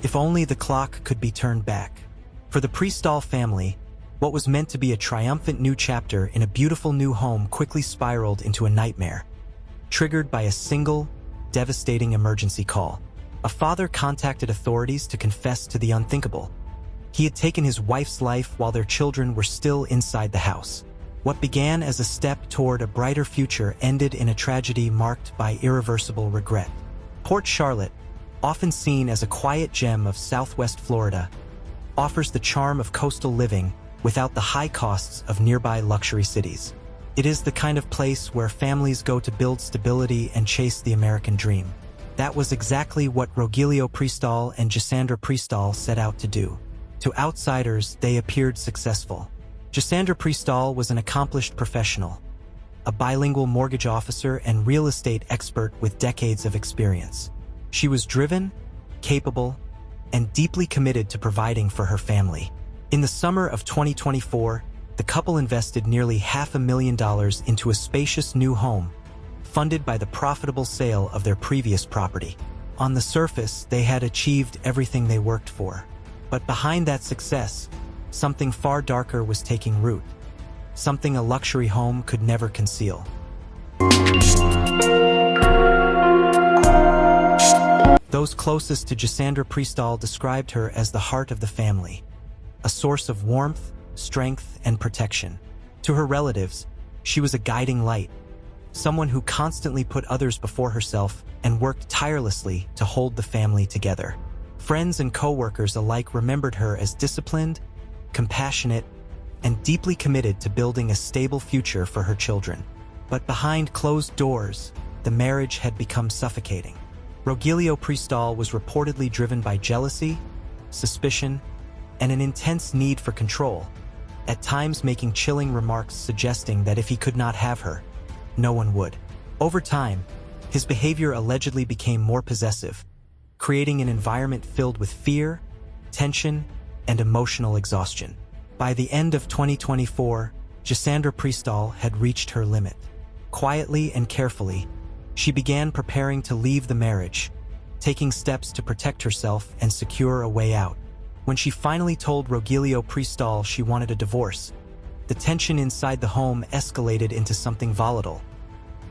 If only the clock could be turned back. For the Prestol family, what was meant to be a triumphant new chapter in a beautiful new home quickly spiraled into a nightmare, triggered by a single, devastating emergency call. A father contacted authorities to confess to the unthinkable. He had taken his wife's life while their children were still inside the house. What began as a step toward a brighter future ended in a tragedy marked by irreversible regret. Port Charlotte, often seen as a quiet gem of Southwest Florida, offers the charm of coastal living without the high costs of nearby luxury cities. It is the kind of place where families go to build stability and chase the American dream. That was exactly what Rogelio Prestol and Gisandra Prestol set out to do. To outsiders, they appeared successful. Gisandra Prestol was an accomplished professional, a bilingual mortgage officer and real estate expert with decades of experience. She was driven, capable, and deeply committed to providing for her family. In the summer of 2024, the couple invested nearly $500,000 into a spacious new home, funded by the profitable sale of their previous property. On the surface, they had achieved everything they worked for. But behind that success, something far darker was taking root, something a luxury home could never conceal. Those closest to Gisandra Prestol described her as the heart of the family, a source of warmth, strength, and protection. To her relatives, she was a guiding light, someone who constantly put others before herself and worked tirelessly to hold the family together. Friends and co-workers alike remembered her as disciplined, compassionate, and deeply committed to building a stable future for her children. But behind closed doors, the marriage had become suffocating. Rogelio Prestol was reportedly driven by jealousy, suspicion, and an intense need for control, at times making chilling remarks suggesting that if he could not have her, no one would. Over time, his behavior allegedly became more possessive, creating an environment filled with fear, tension, and emotional exhaustion. By the end of 2024, Gisandra Prestol had reached her limit. Quietly and carefully, she began preparing to leave the marriage, taking steps to protect herself and secure a way out. When she finally told Rogelio Prestol she wanted a divorce, the tension inside the home escalated into something volatile,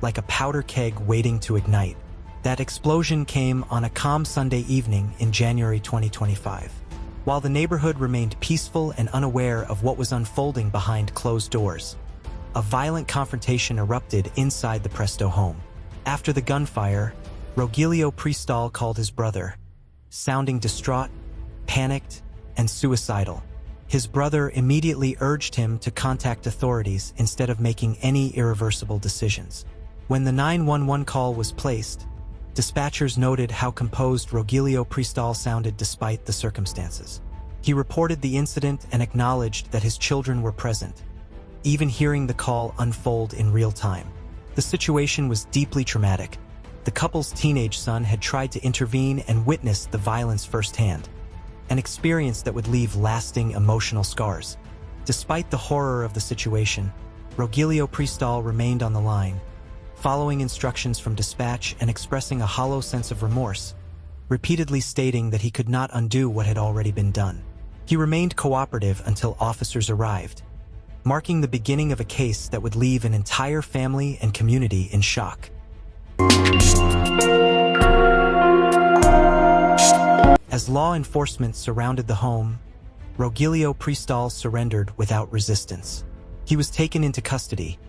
like a powder keg waiting to ignite. That explosion came on a calm Sunday evening in January 2025. While the neighborhood remained peaceful and unaware of what was unfolding behind closed doors, a violent confrontation erupted inside the Prestol home. After the gunfire, Rogelio Prestol called his brother, sounding distraught, panicked, and suicidal. His brother immediately urged him to contact authorities instead of making any irreversible decisions. When the 911 call was placed, dispatchers noted how composed Rogelio Prestol sounded despite the circumstances. He reported the incident and acknowledged that his children were present, even hearing the call unfold in real time. The situation was deeply traumatic. The couple's teenage son had tried to intervene and witnessed the violence firsthand, an experience that would leave lasting emotional scars. Despite the horror of the situation, Rogelio Prestol remained on the line, following instructions from dispatch and expressing a hollow sense of remorse, repeatedly stating that he could not undo what had already been done. He remained cooperative until officers arrived, marking the beginning of a case that would leave an entire family and community in shock. As law enforcement surrounded the home, Rogelio Prestol surrendered without resistance. He was taken into custody,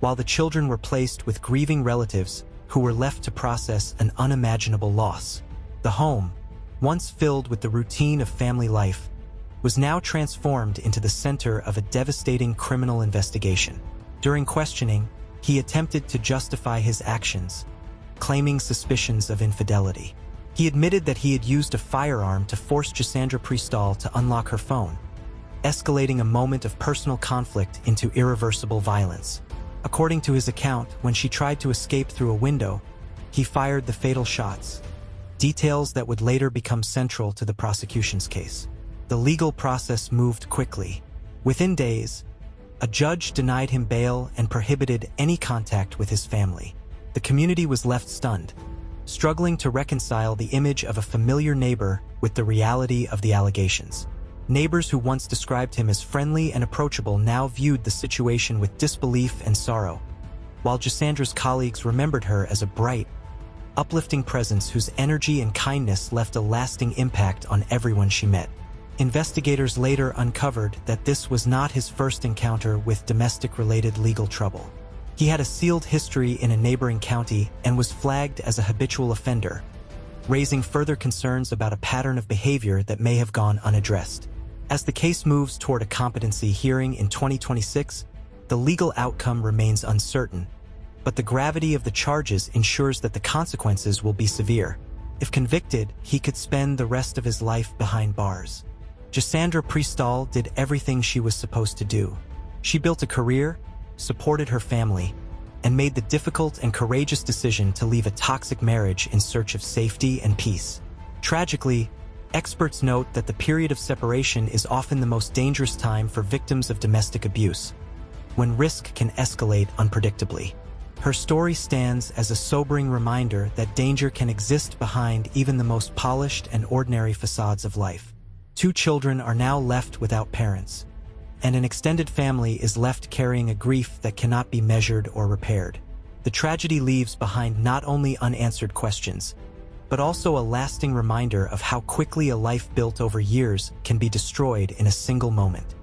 while the children were placed with grieving relatives who were left to process an unimaginable loss. The home, once filled with the routine of family life, was now transformed into the center of a devastating criminal investigation. During questioning, he attempted to justify his actions, claiming suspicions of infidelity. He admitted that he had used a firearm to force Gisandra Prestol to unlock her phone, escalating a moment of personal conflict into irreversible violence. According to his account, when she tried to escape through a window, he fired the fatal shots, details that would later become central to the prosecution's case. The legal process moved quickly. Within days, a judge denied him bail and prohibited any contact with his family. The community was left stunned, struggling to reconcile the image of a familiar neighbor with the reality of the allegations. Neighbors who once described him as friendly and approachable now viewed the situation with disbelief and sorrow, while Gissandra's colleagues remembered her as a bright, uplifting presence whose energy and kindness left a lasting impact on everyone she met. Investigators later uncovered that this was not his first encounter with domestic-related legal trouble. He had a sealed history in a neighboring county and was flagged as a habitual offender, raising further concerns about a pattern of behavior that may have gone unaddressed. As the case moves toward a competency hearing in 2026, the legal outcome remains uncertain, but the gravity of the charges ensures that the consequences will be severe. If convicted, he could spend the rest of his life behind bars. Gisandra Prestol did everything she was supposed to do. She built a career, supported her family, and made the difficult and courageous decision to leave a toxic marriage in search of safety and peace. Tragically, experts note that the period of separation is often the most dangerous time for victims of domestic abuse, when risk can escalate unpredictably. Her story stands as a sobering reminder that danger can exist behind even the most polished and ordinary facades of life. 2 children are now left without parents, and an extended family is left carrying a grief that cannot be measured or repaired. The tragedy leaves behind not only unanswered questions, but also a lasting reminder of how quickly a life built over years can be destroyed in a single moment.